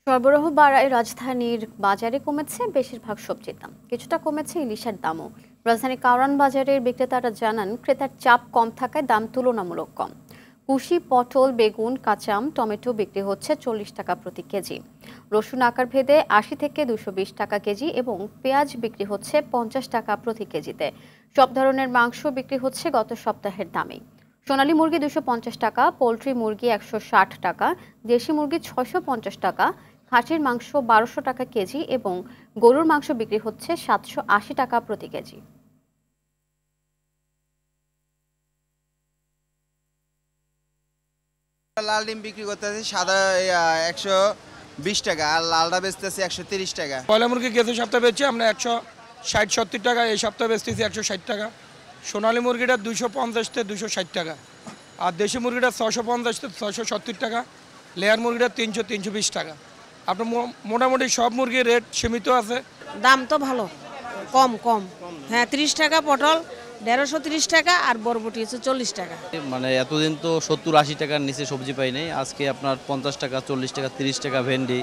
সরবরাহ বাড়ায় রাজধানীর বাজারে কমেছে বেশিরভাগ সবজির দাম, কিছুটা কমেছে ইলিশের দামও। রাজধানীর কারওয়ান বাজারের বিক্রেতারা জানান, ক্রেতার চাপ কম থাকায় দাম তুলনামূলক কম। কুশি, পটল, বেগুন, কাঁচাম, টমেটো বিক্রি হচ্ছে 40 টাকা প্রতি কেজি। রসুন আকার ভেদে 80 থেকে 220 টাকা কেজি এবং পেঁয়াজ বিক্রি হচ্ছে 50 টাকা প্রতি কেজিতে। সব ধরনের মাংস বিক্রি হচ্ছে গত সপ্তাহের দামেই। সোনালী মুরগি 250 টাকা, পোলট্রি মুরগি 160 টাকা, দেশি মুরগি 650 টাকা, খাসির মাংস 1200 টাকা কেজি এবং গরুর মাংস বিক্রি হচ্ছে 780 টাকা প্রতি কেজি। লাল ডিম বিক্রি করতেছি সাদা 120 টাকা, আর লালটা বেচতেছি 130 টাকা। কয়লা মুরগি গেছে সপ্তাহে বেচছি আমরা 160-70 টাকা, এই সপ্তাহে বেচতেছি 160 টাকা। সোনালী মুরগিটা 250 থেকে 260 টাকা, আর দেশি মুরগিটা 650 থেকে 670 টাকা, লেয়ার মুরগিটা 300-320 টাকা। আপনার মোটামুটি সব মুরগির রেট সীমিত আছে। দাম তো ভালো, কম কম। হ্যাঁ, 30 টাকা পটল, 150-30 টাকা, আর বরবটি হচ্ছে 40 টাকা। মানে এতদিন তো 70-80 টাকার নিচে সবজি পাই নাই, আজকে আপনার 50 টাকা, 40 টাকা, 30 টাকা ভেন্ডি।